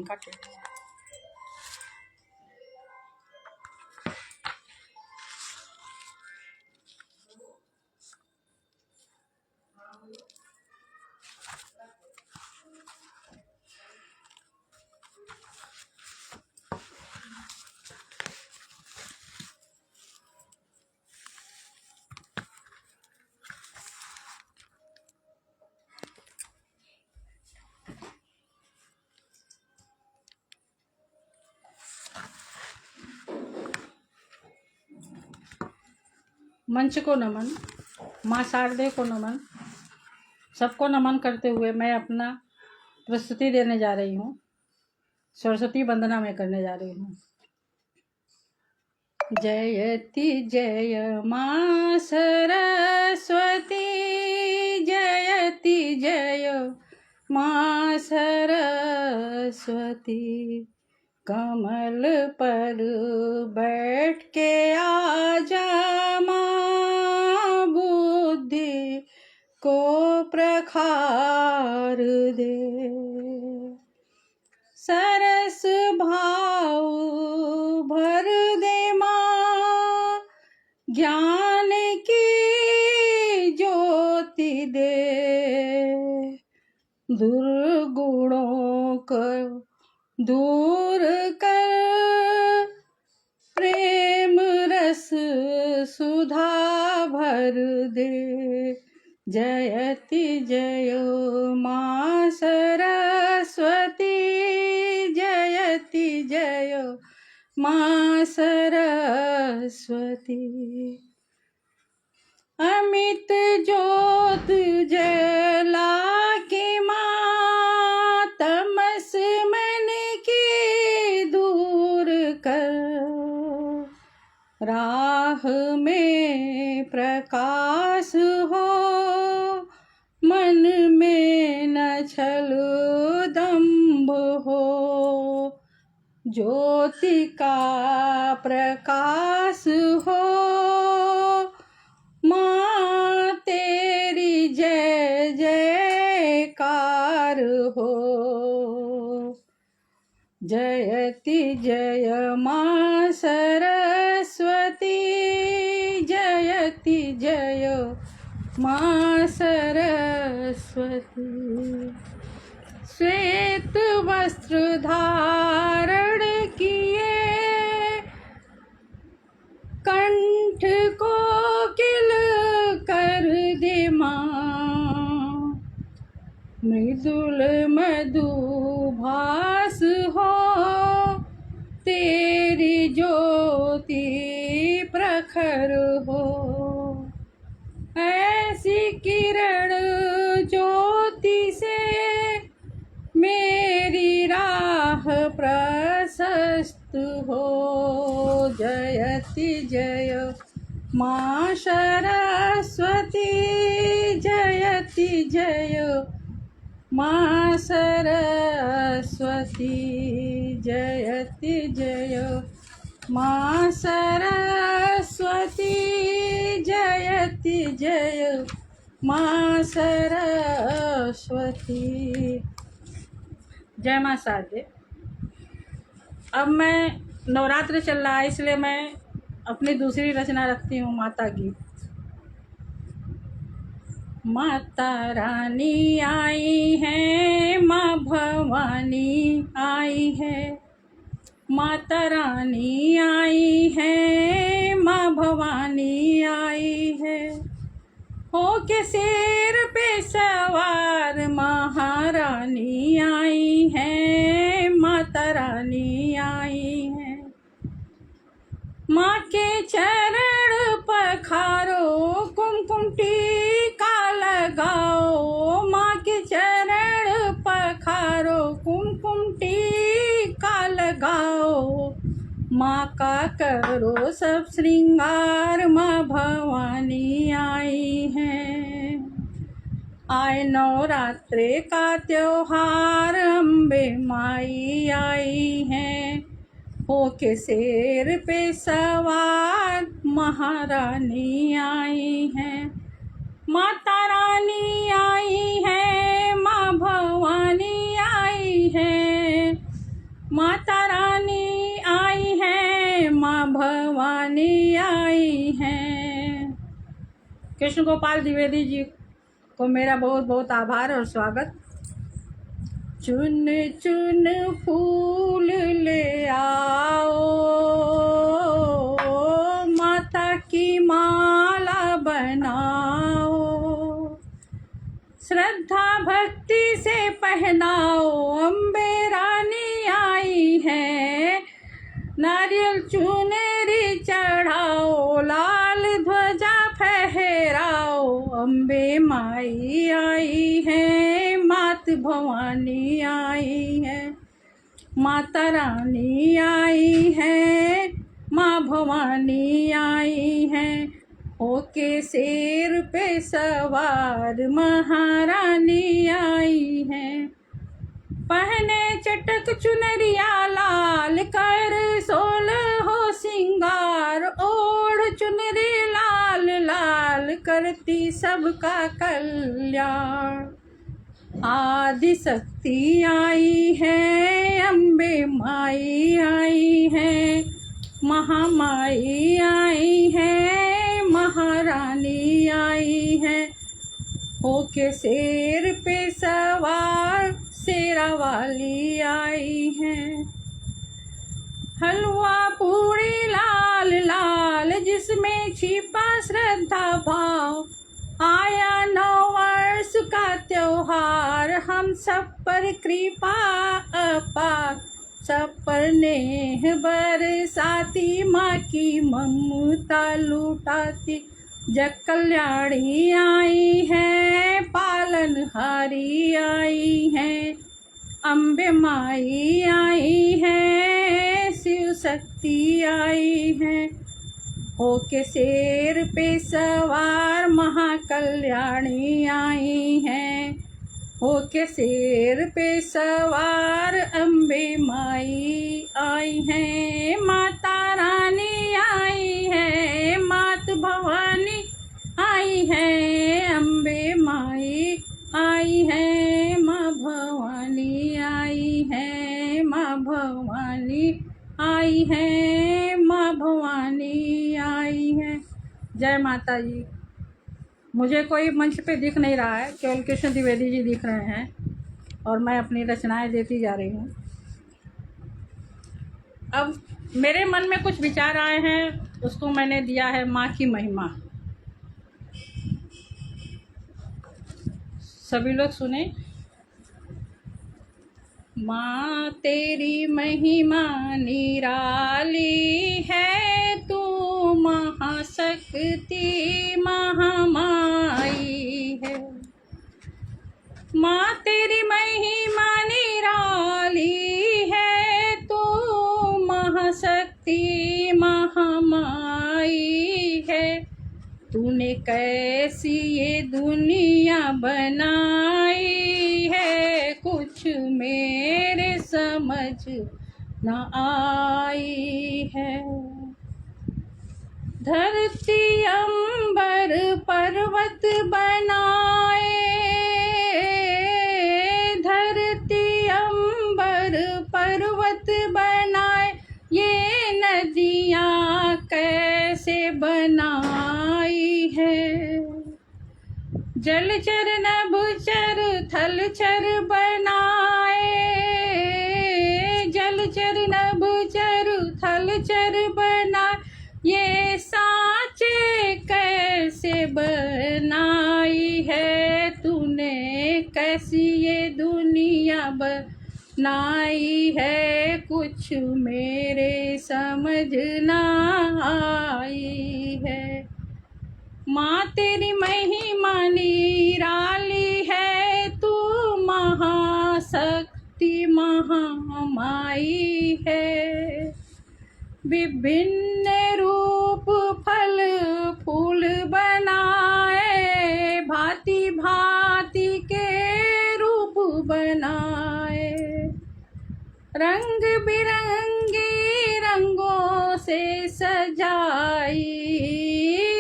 काटे। मंच को नमन, माँ शारदे को नमन, सबको नमन करते हुए मैं अपना प्रस्तुति देने जा रही हूँ। सरस्वती वंदना मैं करने जा रही हूँ। जयति जय माँ सरस्वती, जयति जय माँ सरस्वती। कमल पर बैठ के आजा माँ, बुद्धि को प्रखार दे। सरस भाव भर दे माँ, ज्ञान की ज्योति दे। दुर्गुणों को दूर कर, प्रेम रस सुधा भर दे। जयति जय माँ सरस्वती, जयति जय माँ सरस्वती। अमित ज्योत जला के माँ, तमस मन की दूर कर। राह में प्रकाश हो, मन में न छल दंभ हो। ज्योति का प्रकाश हो, माँ तेरी जय जयकार हो। जयति जय माँ सरस्वती, जयति जय माँ सरस्वती। श्वेत वस्त्र धारण किए, कंठ को किल कर दे माँ। मृदुल मधुभास हो, तेरी ज्योति प्रखर हो। ऐसी किरण ज्योति से मेरी राह प्रशस्त हो। जयति जय माँ सरस्वती, जयति जय माँ सरस्वती। जयति जय माँ सरस्वती, जयति जय माँ सरस्वती। जय माँ शारदे। अब मैं नवरात्र चल रहा है, इसलिए मैं अपनी दूसरी रचना रखती हूँ, माता गीत। माता रानी आई है, माँ भवानी आई है। माता रानी आई है, माँ भवानी आई है। हो के शेर पे सवार महारानी आई है, माता रानी आई है। माँ के चरण पखारो, कुमकुम टीका लगाओ। माँ के चरण पखारो, कुमकुम टीका लगाओ। माँ का करो सब श्रृंगार, माँ भवानी आई है। आए नवरात्रे का त्योहार, अम्बे माई आई है। हो के शेर पे सवार महारानी आई है। माता रानी आई है, माँ भवानी आई है। माता रानी आई है, माँ भवानी आई हैं। कृष्ण गोपाल द्विवेदी जी को मेरा बहुत बहुत आभार और स्वागत। चुन चुन फूल ले आओ, माता की माला बनाओ, श्रद्धा भक्ति से पहनाओ, अम्बे रानी आई है, नारियल चुनरी चढ़ाओ, लाल ध्वजा फहराओ, अम्बे माई आई है, मात भवानी आई है, माता रानी आई है, माँ भवानी आई है, होके शेर पे सवार महारानी आई है, पहने चटक चुनरिया लाल कर, सोलह हो सिंगार, ओढ़ चुनरी लाल लाल, करती सबका कल्याण, आदि शक्ति आई है, अम्बे माई आई है, महामाई आई है, महारानी आई है, होके शेर पे सवार शेरा वाली आई है, हलवा पूरी लाल लाल जिसमें छिपा श्रद्धा भाव, आया नववर्ष का त्योहार, हम सब पर कृपा अपार, सब पर नेह बरसाती, माँ की ममता लुटाती, जग कल्याणी आई है, पालनहारी आई है, अम्बे माई आई है, शिव शक्ति आई है, होके शेर पे सवार महाकल्याणी आई है, होके शेर पे सवार अम्बे माई आई है, माता रानी आई है, मात भवानी आई है, अम्बे माई आई है, माँ भवानी आई है, माँ भवानी आई है, माँ भवानी आई है। जय माता जी। मुझे कोई मंच पे दिख नहीं रहा है, केवल कृष्ण द्विवेदी जी दिख रहे हैं और मैं अपनी रचनाएं देती जा रही हूँ। अब मेरे मन में कुछ विचार आए हैं, उसको मैंने दिया है माँ की महिमा। सभी लोग सुने। माँ तेरी महिमा निराली है, तू महाशक्ति महामाई है, माँ तेरी महिमा निराली है, तू महाशक्ति महामाई है, तूने कैसी ये दुनिया बनाई है, कुछ मेरे समझ न आई है, धरती अंबर पर्वत बनाए, धरती अंबर पर्वत बनाए, ये नदियाँ कैसे बनाई है, जलचर नभचर थलचर बनाए, जलचर नभचर थलचर बनाए, ये सांचे कैसे बनाई है, तूने कैसी ये दुनिया बनाई है, कुछ मेरे समझ ना आई है, माँ तेरी महिमा निराली है, तू महाशक्ति महामाई है, विभिन्न रूप फल फूल बनाए, भांति भांति के रूप बनाए, रंग बिरंगी रंगों से सजाई,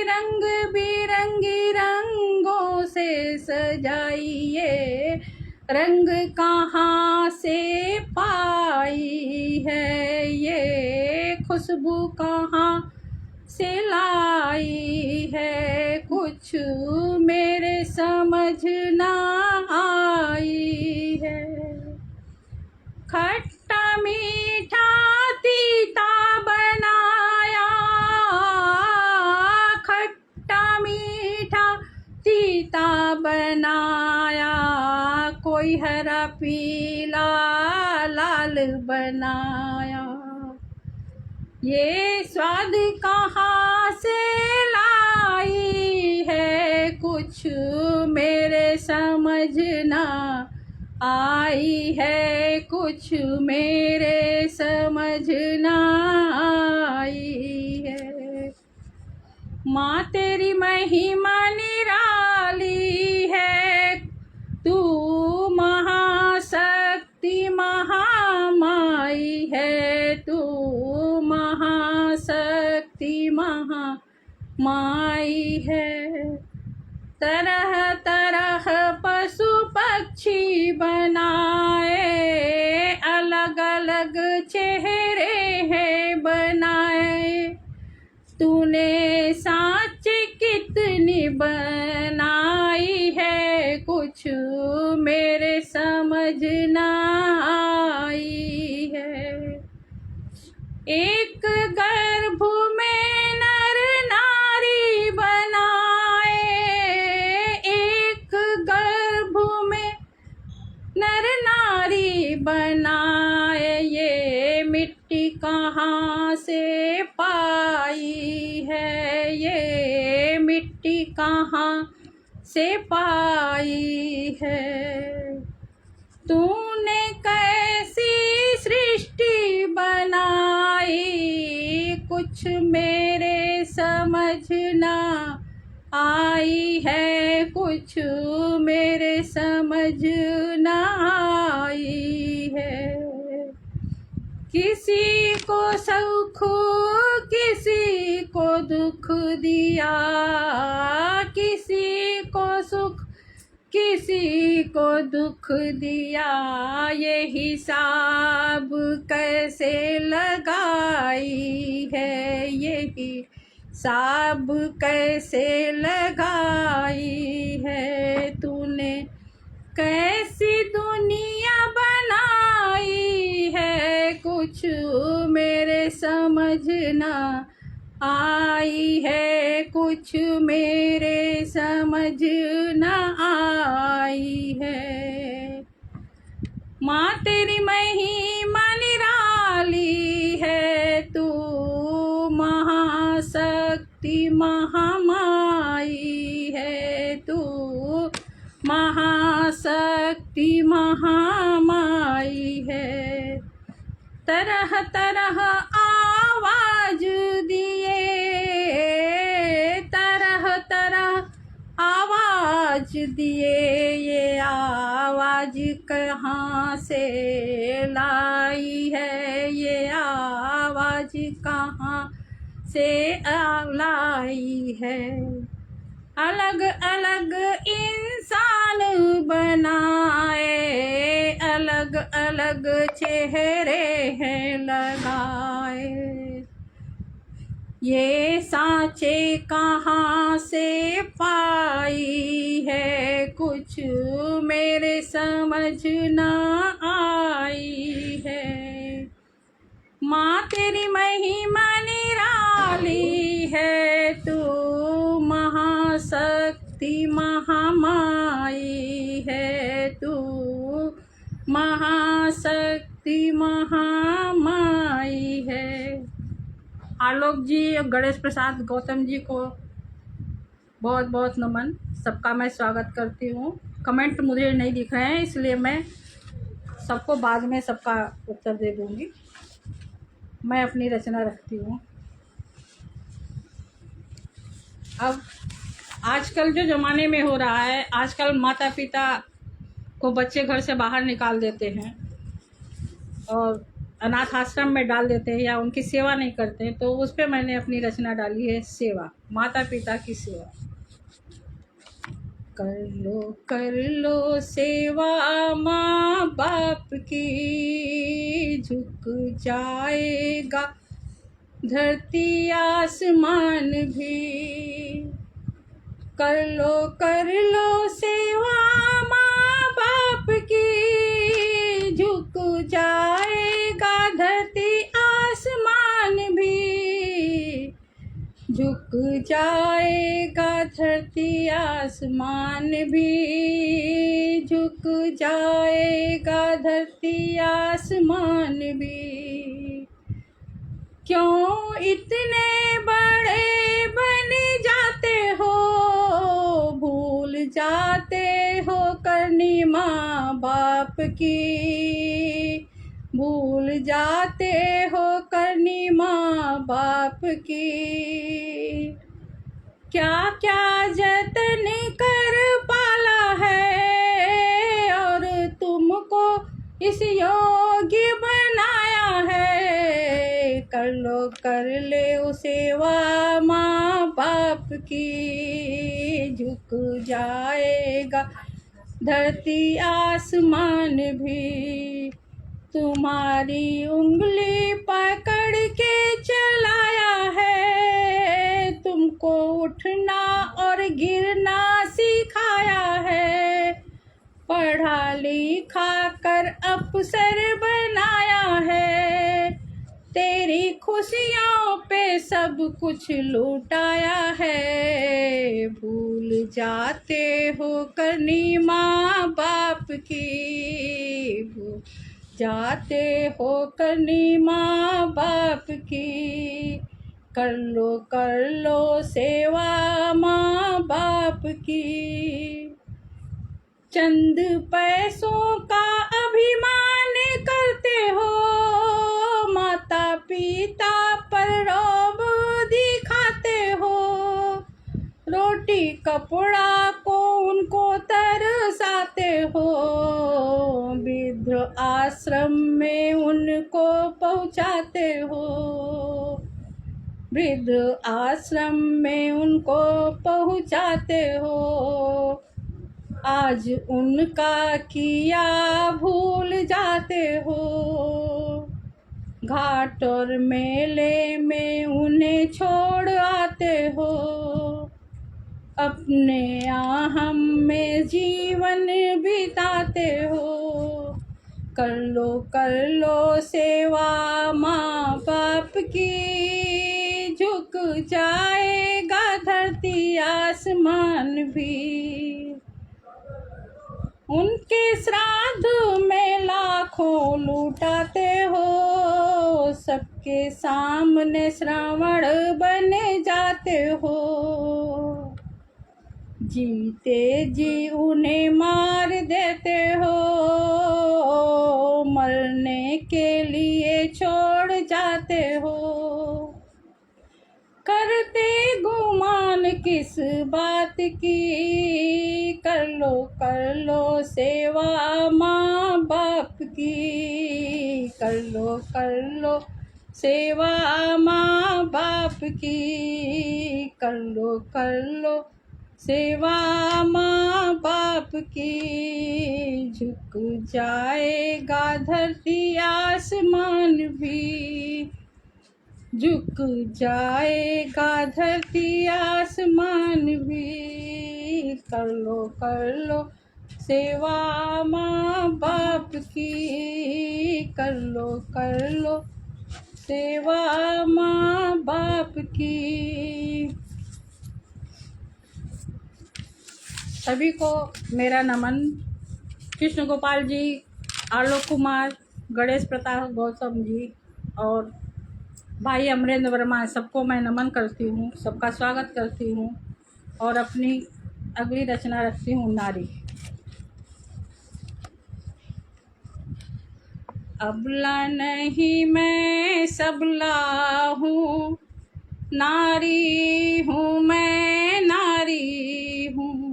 रंग बिरंगी रंगों से सजाइए, रंग कहाँ से पाई है, ये खुशबू कहाँ से लाई है, कुछ मेरे समझ ना आई है। खट्टा मीठा तीता बनाया, खट्टा मीठा तीता बनाया, कोई हरा पीला लाल बनाया। ये स्वाद कहाँ से लाई है, कुछ मेरे समझ ना आई है, कुछ मेरे समझ ना आई है। माँ तेरी महिमा निराली है, तू महाशक्ति महामाई है, तू महाशक्ति महामाई है। तरह तरह पशु पक्षी बनाए, अलग अलग चेहरे हैं बनाए, तूने सांच कितनी बनाई है, कुछ मेरे समझ ना आई है। एक गर्भ में नर नारी बनाए, एक गर्भ में नर नारी बनाए, ये मिट्टी कहाँ से पाई है, ये मिट्टी कहाँ से पाई है। तूने कैसी सृष्टि बनाई, कुछ मेरे समझ ना आई है, कुछ मेरे समझ ना आई है। किसी को सुख किसी को दुख दिया, किसी को सुख किसी को दुख दिया, ये हिसाब कैसे लगाई है, ये हिसाब कैसे लगाई है। तूने कैसी दुनिया बनाई है, कुछ मेरे समझ ना आई है, कुछ मेरे समझ ना आई है। माँ तेरी महिमा निराली है, तू महाशक्ति महामाई है, तू महाशक्ति महामाई है। तरह तरह आवाज दिए, तरह तरह आवाज दिए, ये आवाज कहाँ से लाई है, ये आवाज कहाँ से लाई है। अलग अलग इंसान बनाए, अलग अलग चेहरे हैं लगाए, ये सांचे कहाँ से पाई है, कुछ मेरे समझ ना आई है। माँ तेरी महिमा निराली है, तू महाशक्ति महामाई है, तू महाशक्ति महामाई है। आलोक जी और गणेश प्रसाद गौतम जी को बहुत बहुत नमन। सबका मैं स्वागत करती हूँ। कमेंट मुझे नहीं दिख रहे हैं, इसलिए मैं सबको बाद में सबका उत्तर दे दूँगी। मैं अपनी रचना रखती हूँ। अब आजकल जो ज़माने में हो रहा है, आजकल माता पिता को बच्चे घर से बाहर निकाल देते हैं और अनाथ आश्रम में डाल देते हैं या उनकी सेवा नहीं करते हैं, तो उस पर मैंने अपनी रचना डाली है सेवा, माता पिता की सेवा। कर लो सेवा माँ बाप की, झुक जाएगा धरती आसमान भी। कर लो सेवा माँ बाप की, झुक जाएगा धरती आसमान भी। झुक जाएगा धरती आसमान भी, झुक जाएगा धरती आसमान भी। क्यों इतने बड़े बन जाते हो, भूल जाते हो करनी माँ बाप की, भूल जाते हो करनी माँ बाप की। क्या क्या जतन कर पाला है और तुमको इस योग्य बनाया है। कर ले सेवा माँ बाप की, झुक जाएगा धरती आसमान भी। तुम्हारी उंगली पकड़ के चलाया है, तुमको उठना और गिरना सिखाया है। पढ़ा लिखा कर अफसर बनाया है, तेरी खुशियों पे सब कुछ लुटाया है। भूल जाते हो करनी माँ बाप की, भूल जाते हो करनी माँ बाप की। कर लो सेवा माँ बाप की। चंद पैसों का अभिमान करते हो, माता पिता पर रौब दिखाते हो। रोटी कपड़ा को उनको तरसाते हो, वृद्ध आश्रम में उनको पहुँचाते हो। वृद्ध आश्रम में उनको पहुँचाते हो। आज उनका किया भूल जाते हो, घाट और मेले में उन्हें छोड़ आते हो। अपने आहम में जीवन बिताते हो। कर लो सेवा माँ बाप की, झुक जाएगा धरती आसमान भी। उनके श्राद्ध में लाखों लूटाते हो, सबके सामने श्रावण बन जाते हो। जीते जी उन्हें मार देते हो, मरने के लिए छोड़ जाते हो। करते गुमान किस बात की, कर लो सेवा माँ बाप की। कर लो सेवा माँ बाप की। कर लो सेवा माँ बाप की। झुक जाएगा धरती आसमान भी, झुक जाएगा धरती आसमान भी। कर लो सेवा माँ बाप की। कर लो सेवा माँ बाप की। सभी को मेरा नमन। कृष्ण गोपाल जी, आलोक कुमार, गणेश प्रताप गौतम जी और भाई अमरेंद्र वर्मा, सबको मैं नमन करती हूँ, सबका स्वागत करती हूँ और अपनी अगली रचना रखती हूँ नारी। अबला नहीं मैं सबला हूँ, नारी हूँ मैं, नारी हूँ।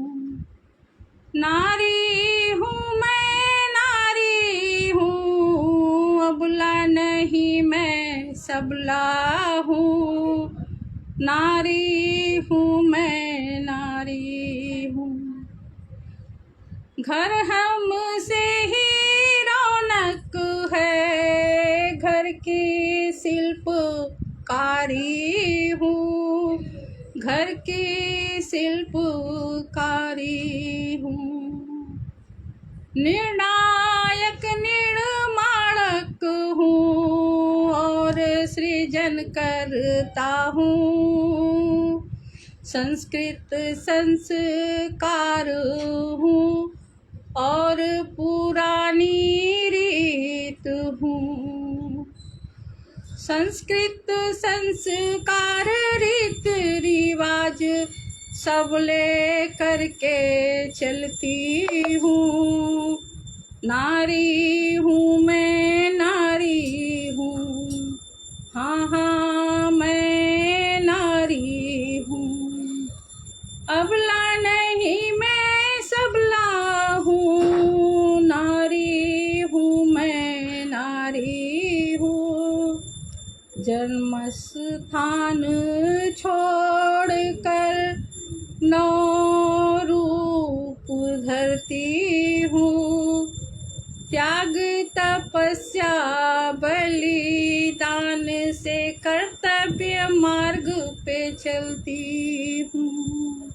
नारी हूँ मैं, नारी हूँ। अबला नहीं मैं सबला हूँ, नारी हूँ मैं, नारी हूँ। घर हमसे ही रौनक है, घर की शिल्पकारी हूँ, घर की शिल्पकारी हूँ। निर्णायक निर्माणक हूँ और सृजन करता हूँ। संस्कृत संस्कार हूँ और पुरानी रीत हूँ। संस्कृत संस्कार रीत रिवाज सब ले करके चलती हूँ। नारी हूँ मैं, नारी हूँ, हाँ हाँ मैं नारी हूँ। अबला नहीं मैं सबला हूँ, नारी हूँ मैं, नारी हूँ। जन्म स्थान छोड़ कर नौ रूप धरती हूँ। त्याग तपस्या बलिदान से कर्तव्य मार्ग पे चलती हूँ।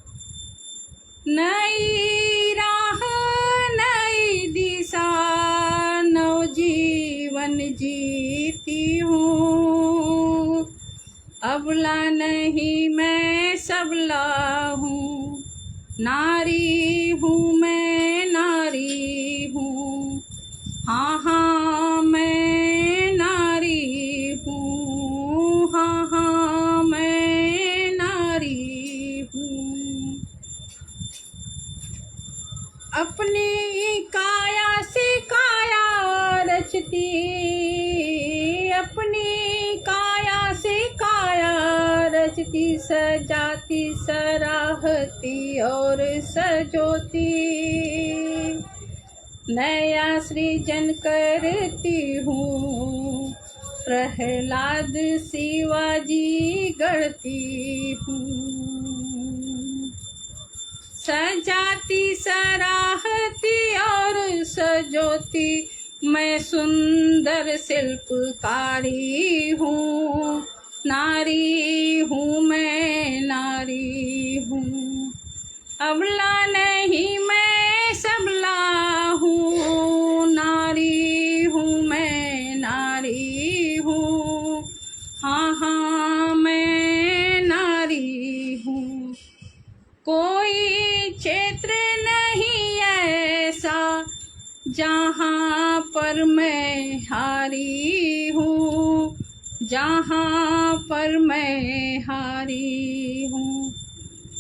नई राह नई दिशा नव जीवन जीती हूँ। अबला नहीं मैं सबला हूँ, नारी हूँ मैं, नारी हूँ, हाँ हाँ मैं नारी हूँ, हाँ हाँ मैं नारी हूँ। अपनी काया से काया रचती, अपनी काया से काया रचती, सजाती सराहती और सजोती। नया सृजन करती हूँ, प्रहलाद शिवाजी गढ़ती हूँ। सजाती सराहती और सजोती मैं सुंदर शिल्पकारी हूँ। नारी हूँ मैं, नारी हूँ। अबला नहीं मैं सबला हूँ, नारी हूँ मैं, नारी हूँ, हाँ हाँ मैं नारी हूँ। कोई क्षेत्र नहीं ऐसा जहाँ पर मैं हारी हूँ, जहाँ पर मैं हारी हूँ।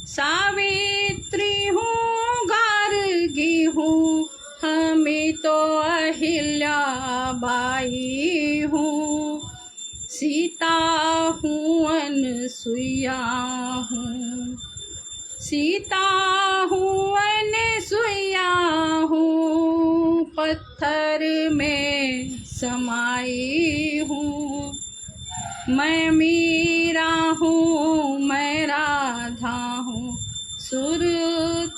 सावित्री हूँ, गार्गी हूँ, हमें तो अहिल्या बाई हूँ। सीता हूँ, अनसुईया हूँ, सीता हूँ, अनसुईया हूँ। पत्थर में समाई हूँ, मैं मीरा हूँ, मैं राधा हूँ, सुर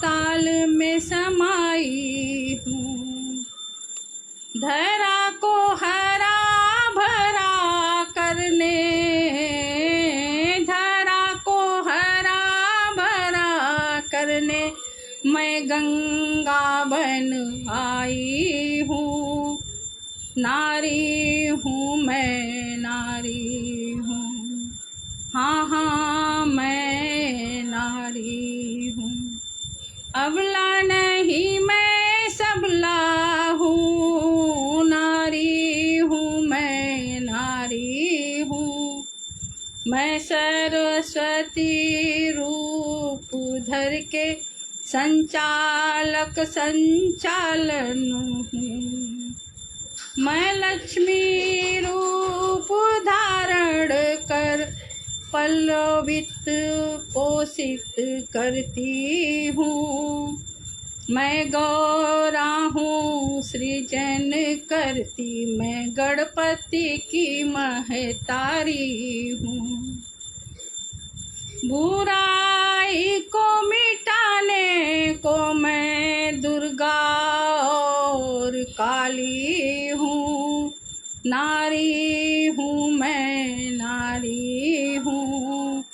ताल में समाई हूँ। धरा को हरा भरा करने, धरा को हरा भरा करने मैं गंगा बन आई हूँ। नारी हूँ मैं, नारी हूँ, हाँ हाँ मैं नारी हूँ। अबला नहीं मैं सबला हूँ, नारी हूँ मैं, नारी हूँ। मैं सरस्वती रूप धर के संचालक संचालन हूँ। मैं लक्ष्मी रूप धारण कर पल्लवित पोषित करती हूँ। मैं गौरा हूँ, सृजन करती, मैं गणपति की महतारी हूँ। बुराई को मिटाने को मैं दुर्गा और काली हूँ, नारी हूँ मैं, नारी हूँ,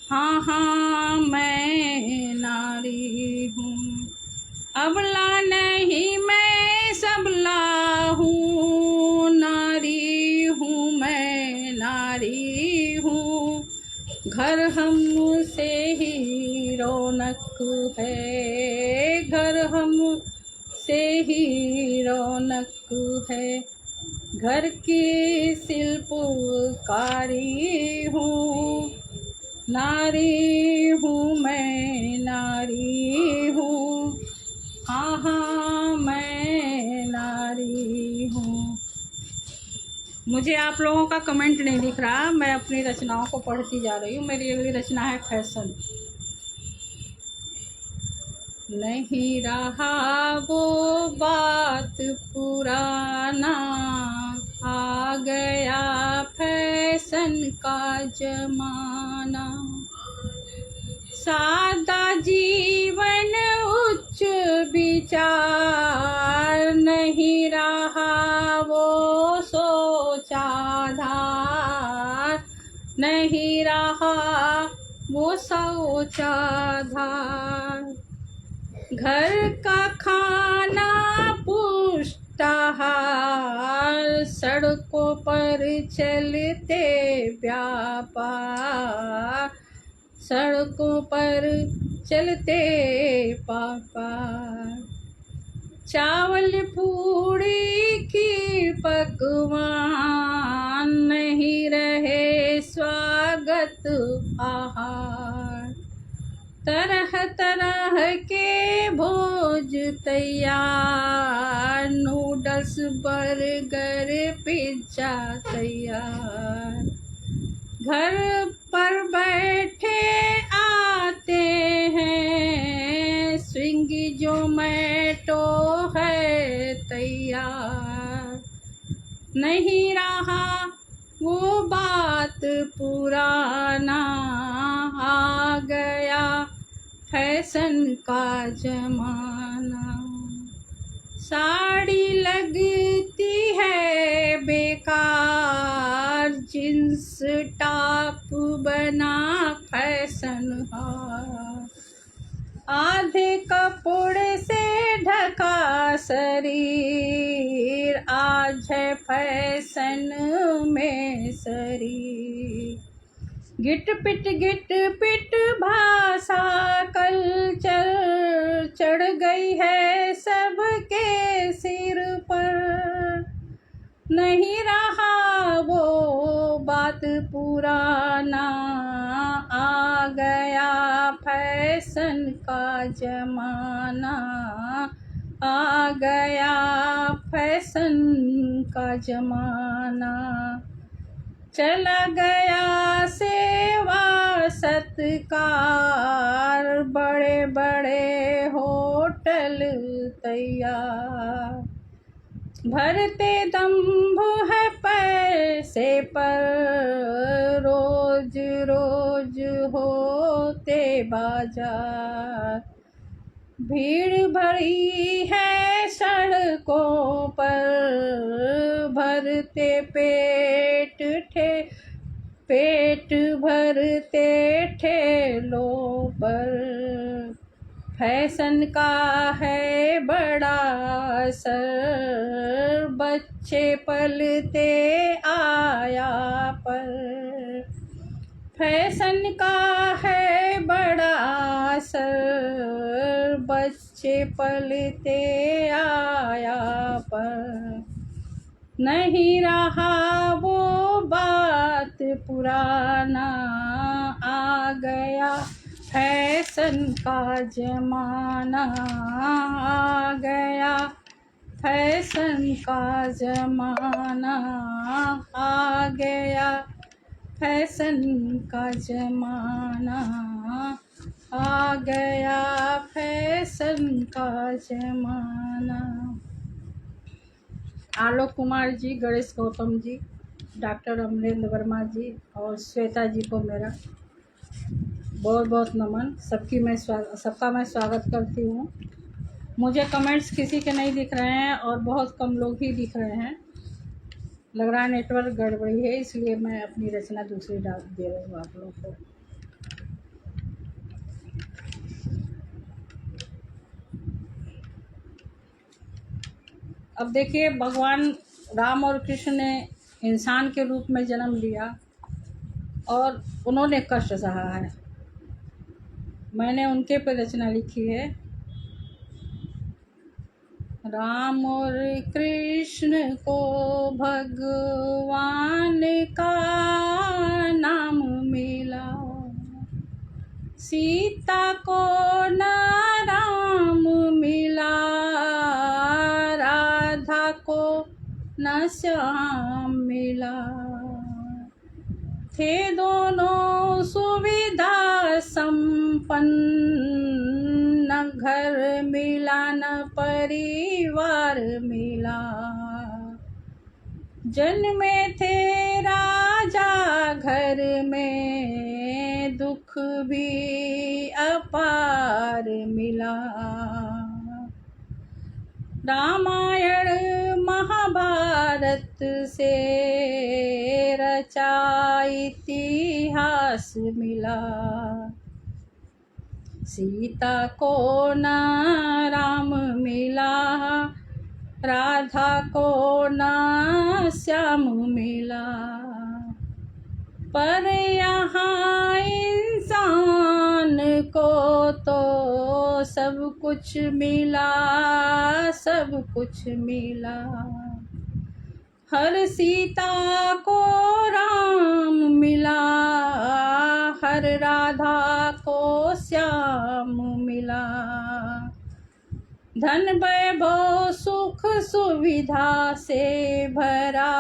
हाँ हाँ मैं नारी हूँ। अबला नहीं मैं सबला हूँ, नारी हूँ मैं, नारी हूँ। घर हम से ही रौनक है, घर हम से ही रौनक है। घर की शिल्पकारी हूँ, नारी हूँ मैं, नारी हूँ, हाँ हाँ मैं नारी हूँ। मुझे आप लोगों का कमेंट नहीं दिख रहा, मैं अपनी रचनाओं को पढ़ती जा रही हूँ। मेरी अगली रचना है फैशन। नहीं रहा वो बात पुराना, आ गया फैशन का जमाना। सादा जीवन उच्च विचार, नहीं रहा वो सोचा धार, नहीं रहा वो सोचा धार। घर का खाना पुष्टाहार, सड़कों पर चलते व्यापार, सड़कों पर चलते पापा। चावल पूड़ी की पकवान, नहीं रहे स्वागत आहार। तरह तरह के भोज तैयार, नूडल्स बर्गर पिज्जा तैयार। घर पर बैठे आते हैं, स्विंगी जोमैटो है तैयार। नहीं रहा वो बात पुराना, आ गया फैशन का जमाना। साड़ी लगती है बेकार, जींस टॉप बना फैशन है। आधे कपड़े से ढका शरीर, आज है फैशन में शरीर। गिट पिट भाषा कल्चर, चढ़ गई है सबके सिर पर। नहीं रहा वो बात पुराना, आ गया फैशन का जमाना, आ गया फैशन का जमाना। चला गया सेवा सत्कार, बड़े बड़े होटल तैयार। भरते दम्भ है पैसे पर, रोज रोज होते बाजार। भीड़ भरी है सड़कों पर, भरते पेट भरते ठेलों पर। फैशन का है बड़ा असर, बच्चे पलते आया पर। फैशन का है बड़ा असर, बच्चे पलते आया पर। नहीं रहा वो बात पुराना, आ गया फैशन का जमाना, आ गया फैशन का जमाना, आ गया फैशन का जमाना, आ गया फैशन का जमाना। आलोक कुमार जी, गणेश गौतम जी, डॉक्टर अमरेंद्र वर्मा जी और श्वेता जी को मेरा बहुत बहुत नमन। सबका मैं स्वागत करती हूँ। मुझे कमेंट्स किसी के नहीं दिख रहे हैं और बहुत कम लोग ही दिख रहे हैं। लग रहा है नेटवर्क गड़बड़ी है, इसलिए मैं अपनी रचना दूसरी डाल दे रही हूँ आप लोगों को। अब देखिए, भगवान राम और कृष्ण ने इंसान के रूप में जन्म लिया और उन्होंने कष्ट सहा है। मैंने उनके पर रचना लिखी है। राम और कृष्ण को भगवान का नाम मिला, सीता को न राम मिला, राधा को न श्याम मिला। थे दोनों सुविधा संपन्न, न घर मिला न परिवार मिला। जन्मे थे राजा घर में, दुख भी अपार मिला। रामायण महाभारत से रचा इतिहास मिला। सीता को न राम मिला, राधा को न श्याम मिला। पर यहाँ इंसान को तो सब कुछ मिला, सब कुछ मिला। हर सीता को राम मिला, हर राधा को श्याम मिला। धन वैभव सुख सुविधा से भरा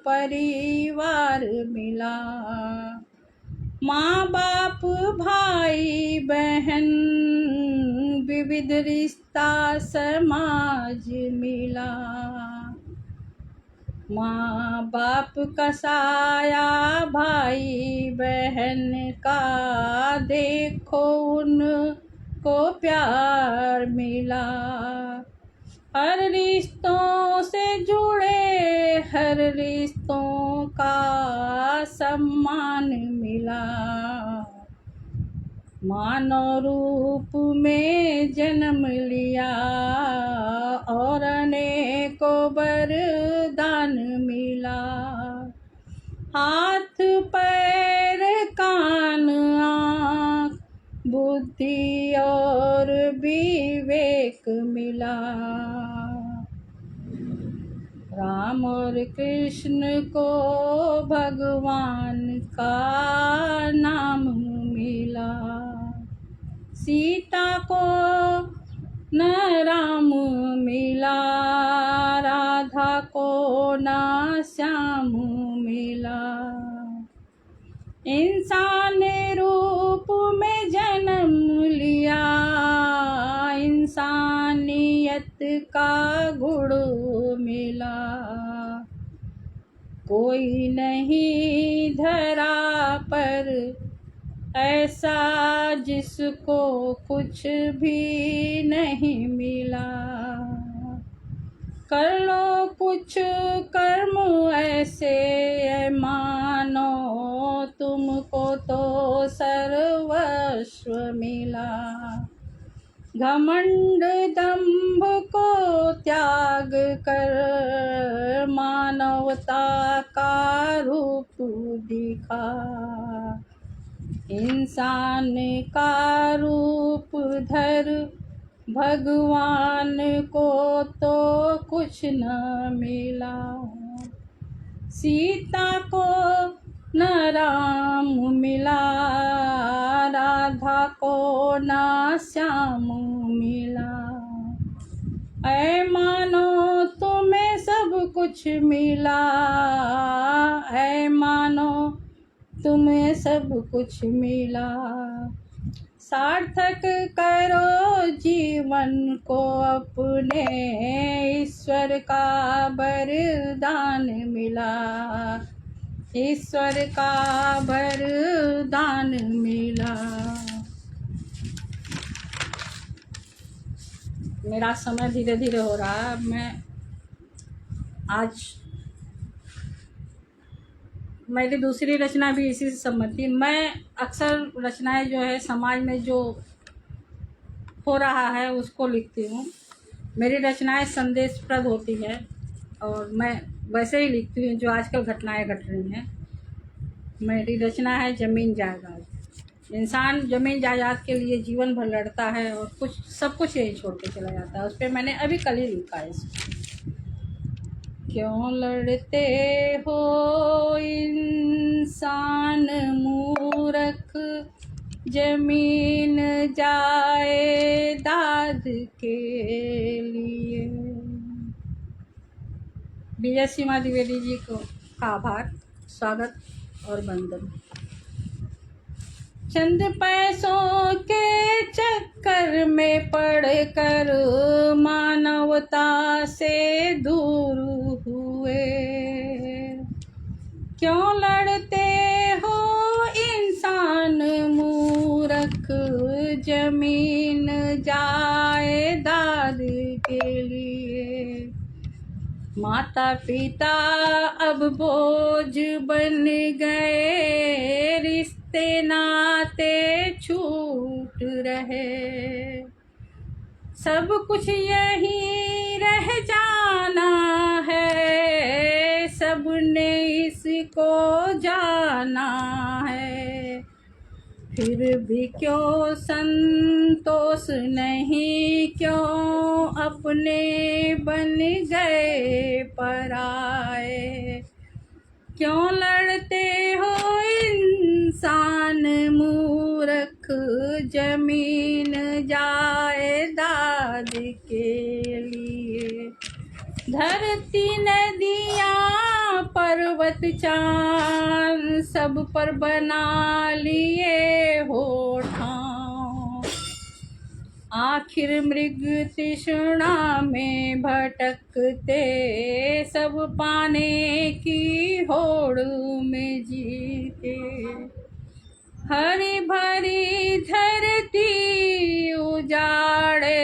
परिवार मिला। माँ बाप भाई बहन विविध रिश्ता समाज मिला। माँ बाप का साया भाई बहन का देखो उनको प्यार मिला। हर रिश्तों से जुड़े हर रिश्तों का सम्मान मिला। मानव रूप में जन्म लिया और अनेकों वरदान मिला। हाथ पैर कान आँख बुद्धि और विवेक मिला। राम और कृष्ण को भगवान का नाम मिला। सीता को न राम मिला, राधा को न श्याम मिला। इंसान रूप में जन्म लिया, इंसानियत का गुण मिला। कोई नहीं धरा पर ऐसा जिसको कुछ भी नहीं मिला। कर लो कुछ कर्म ऐसे मानो तुमको तो सर्वस्व मिला। घमंड दंभ को त्याग कर मानवता का रूप दिखा। इंसान का रूप धर भगवान को तो कुछ न मिला। सीता को न राम मिला, राधा को न श्याम मिला। ऐ मानो तुम्हें सब कुछ मिला, ऐ मानो तुम्हें सब कुछ मिला। सार्थक करो जीवन को अपने, ईश्वर का वरदान मिला। ईश्वर का वरदान मिला। मेरा समय धीरे धीरे हो रहा है। मैं आज मेरी दूसरी रचना भी इसी से संबंधित थी। मैं अक्सर रचनाएं जो है समाज में जो हो रहा है उसको लिखती हूँ। मेरी रचनाएं संदेशप्रद होती है और मैं वैसे ही लिखती हूँ जो आजकल घटनाएं घट रही हैं। मेरी रचना है ज़मीन जायदाद। इंसान ज़मीन जायदाद के लिए जीवन भर लड़ता है और सब कुछ यही छोड़ के चला जाता है। उस पर मैंने अभी कल ही लिखा है इसको। क्यों लड़ते हो इंसान मूर्ख, जमीन जायदाद के लिए। विजय सीमा द्विवेदी जी को का आभार, स्वागत और वंदन। चंद पैसों के चक्कर में पड़कर मानवता से दूर हुए। क्यों लड़ते हो इंसान मूर्ख, जमीन जायदाद के लिए। माता पिता अब बोझ बन गए, रिश्ते नाते छूट रहे। सब कुछ यहीं रह जाना है, सबने इसको जाना है। फिर भी क्यों संतोष नहीं, क्यों अपने बन गए पराए। क्यों लड़ते हो इंसान मूर्ख, जमीन जायदाद के लिए। धरती नदियाँ पर्वत चांद सब पर बना लिए हो ठाव। आखिर मृग तृष्णा में भटकते, सब पाने की होड़ में जीते। हरी भरी धरती उजाड़े,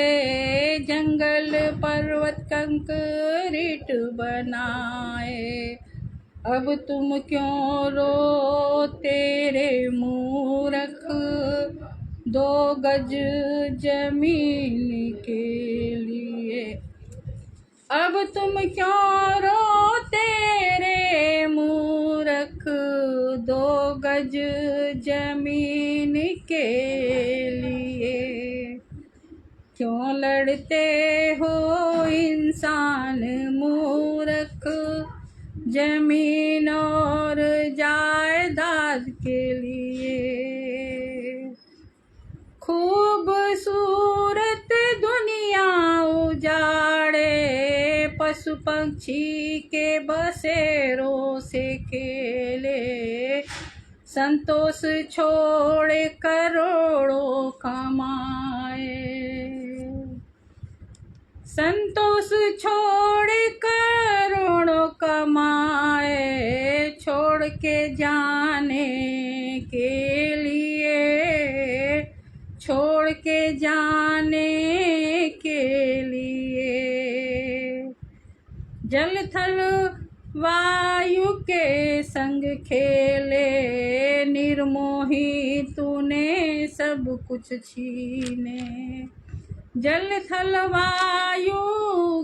जंगल पर्वत कंकरीट बनाए। अब तुम क्यों रो तेरे मूर्ख, 2 गज जमीन के लिए। अब तुम क्यों रो तेरे मूर्ख, 2 गज जमीन के लिए। क्यों लड़ते हो इंसान मूर्ख, जमीन और जायदाद के लिए। खूबसूरत दुनिया उजाड़े, पशु पक्षी के बसेरों से खेले। संतोष छोड़ करोड़ों कमाए। संतोष छोड़ करोड़ों कमाए, छोड़ के जाने के लिए। छोड़ के जाने के लिए। जल थल वायु के संग खेले, निर्मोही तूने सब कुछ छीने। जल थल वायु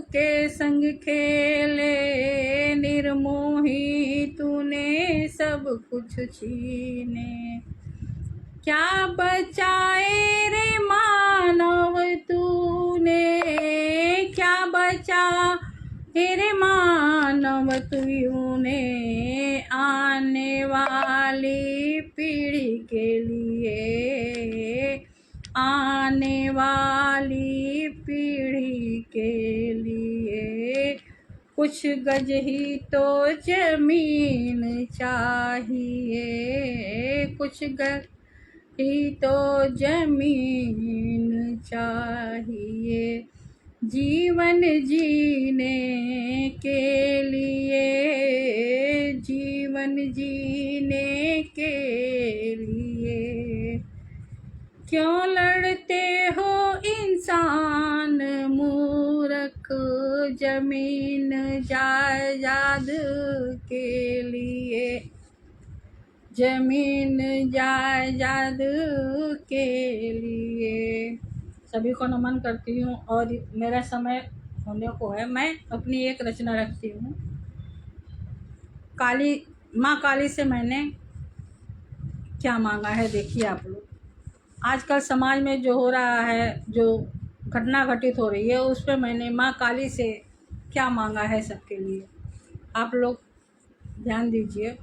के संग खेले, निर्मोही तूने सब कुछ छीने। क्या बचाए रे मानव तूने, क्या बचाए रे मानव तूने, आने वाली पीढ़ी के लिए। आने वाली पीढ़ी के लिए। कुछ गज ही तो जमीन चाहिए, कुछ गज ही तो जमीन चाहिए। जीवन जीने के लिए, जीवन जीवन जीने के लिए। क्यों लड़ते हो इंसान मूर्ख जमीन जायदाद के लिए, जमीन जायदाद के लिए। सभी को नमन करती हूँ और मेरा समय होने को है। मैं अपनी एक रचना रखती हूँ। काली माँ काली से मैंने क्या मांगा है, देखिए आप लोग। आजकल समाज में जो हो रहा है, जो घटना घटित हो रही है, उस पर मैंने माँ काली से क्या मांगा है सबके लिए। आप लोग ध्यान दीजिए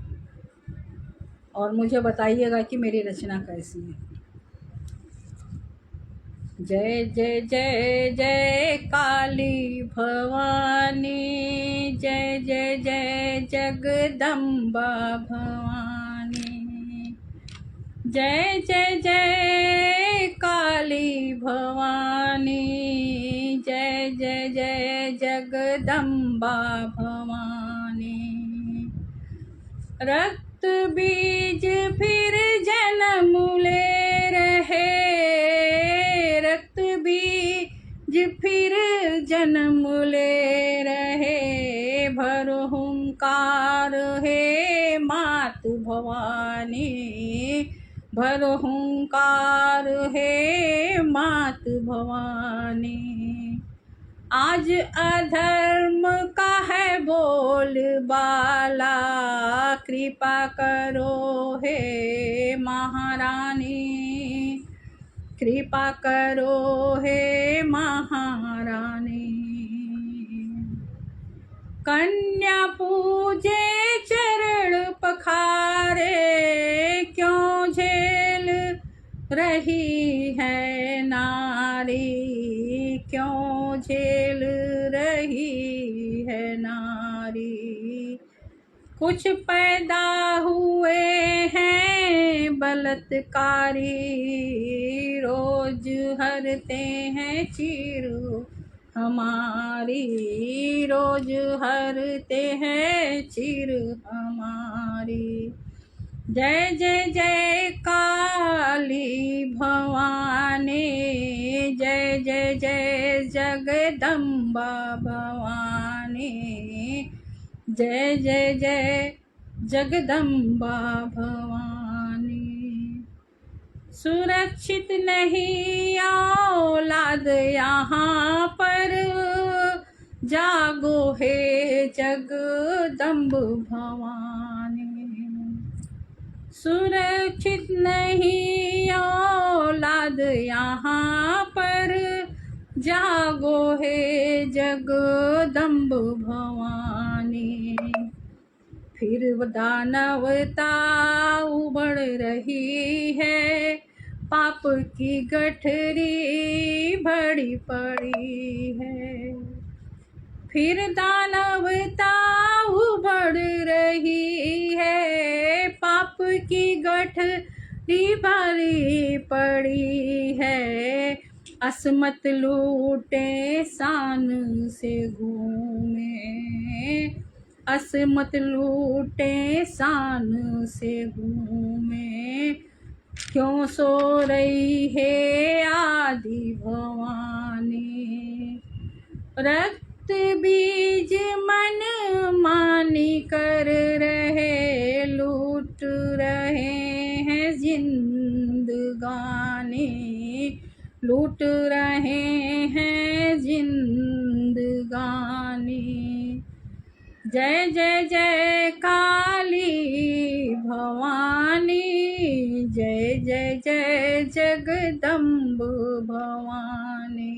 और मुझे बताइएगा कि मेरी रचना कैसी है। जय जय जय जय काली भवानी, जय जय जय जगदम्बा भवानी, जय जय जय काली भवानी, जय जय जय जगदम्बा भवानी। रक्त बीज फिर जन्म ले रहे, रक्त बीज फिर जन्म ले रहे, भरो हुंकार है मात भवानी, भरो हुंकार है मात भवानी। आज अधर्म का है बोल बाला, कृपा करो हे महारानी, कृपा करो हे महारानी। कन्या पूजे चरण पखारे, क्यों झेल रही है नारी, क्यों झेल रही है नारी। कुछ पैदा हुए हैं बलात्कारी, रोज हरते हैं चीर हमारी, रोज हरते हैं चीर हमारी। जय जय जय काली भवानी, जय जय जय जगदम्बा भवानी, जय जय जय जगदम्बा भवानी। सुरक्षित नहीं औलाद यहाँ पर, जागो हे जगदम्ब भवानी। सुरक्षित नहीं औलाद यहाँ पर, जागो हे जगदम्ब भवानी। फिर दानवता उबड़ रही है, पाप की गठरी भरी पड़ी है। फिर दानवता उबड़ रही है, पाप की गठरी भरी पड़ी है। असमत लूटे शान से घूमे, असमत लूटे शान से घूमे, क्यों सो रही है आदि भवानी। रक्त बीज मन मानी कर रहे, लूट रहे हैं जिंदगानी, लूट रहे हैं जिंदगानी। जय जय जय काली भवानी, जय जय जय जगदम्ब भवानी।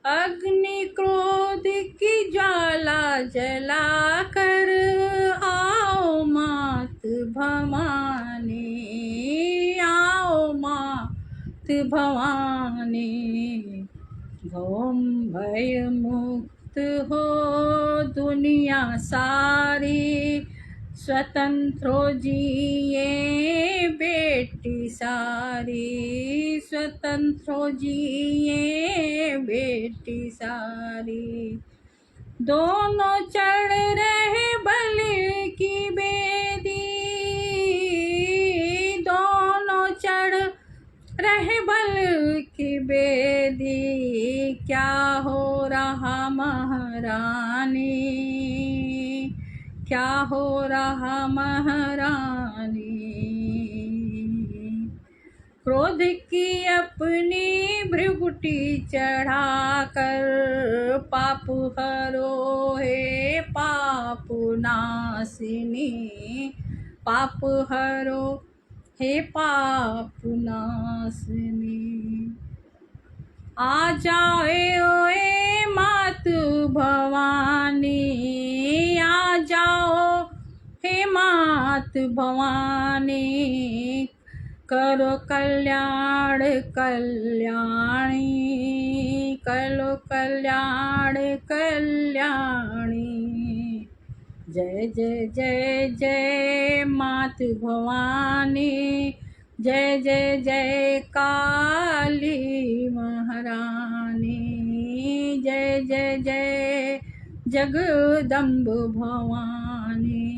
अग्नि क्रोध की ज्वाला जला कर आओ मात भवानी, आओ मात भवानी। भवम भय मुक्त हो दुनिया सारी, स्वतंत्र हो जिए बेटी सारी, स्वतंत्र हो जिए बेटी सारी। दोनों चढ़ रहे बल की बेदी, दोनों चढ़ रहे बल की बेदी, क्या हो रहा महारानी, क्या हो रहा महारानी। क्रोध की अपनी भृगुटी चढ़ाकर, पाप हरो हे पाप नासिनी, पाप हरो हे पाप नासिनी। आ जाओ ए मात भवानी, आ जाओ हे मात भवानी, करो कल्याण कल्याणी, करो कल्याण कल्याणी। जय जय जय जय मात भवानी, जय जय जय काली महारानी, जय जय जय जगदम्ब भवानी।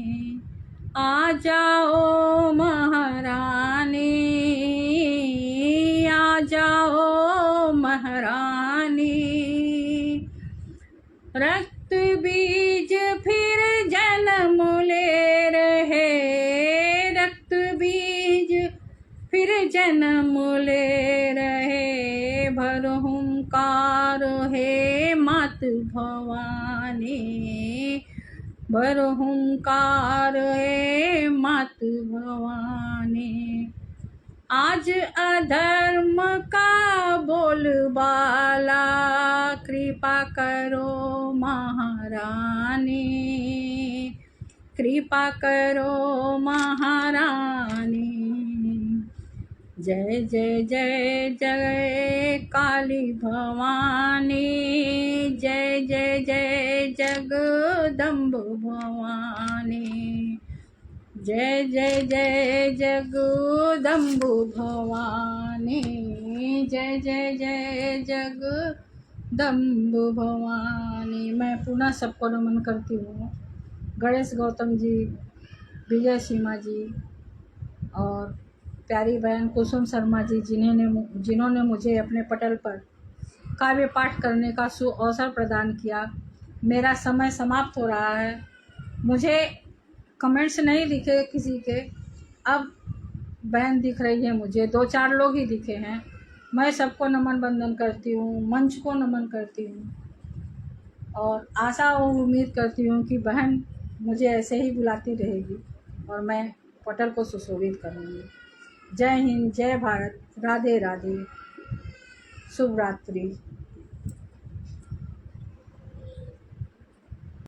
आ जाओ महारानी, आ जाओ महारानी। रक्त बीज फिर जन्म ले रहे, रक्त बीज फिर जन्म ले रहे, भर हुंकार हे मात भवानी, भर हुंकार हे मात भवानी। आज अधर्म का बोलबाला, कृपा करो महारानी, कृपा करो महारानी। जय जय जय जय काली भवानी, जय जय जय जगदम्ब भवानी, जय जय जय जगदम्ब भवानी, जय जय जय जगदम्ब भवानी। मैं पुनः सबको नमन करती हूँ। गणेश गौतम जी, विजय सीमा जी और प्यारी बहन कुसुम शर्मा जी, जिन्होंने मुझे अपने पटल पर काव्य पाठ करने का अवसर प्रदान किया। मेरा समय समाप्त हो रहा है। मुझे कमेंट्स नहीं दिखे किसी के, अब बहन दिख रही है मुझे, 2-4 लोग ही दिखे हैं। मैं सबको नमन बंदन करती हूँ, मंच को नमन करती हूँ और आशा और उम्मीद करती हूँ कि बहन मुझे ऐसे ही बुलाती रहेगी और मैं पटल को सुशोभित करूँगी। जय हिंद, जय भारत, राधे राधे, शुभ रात्रि।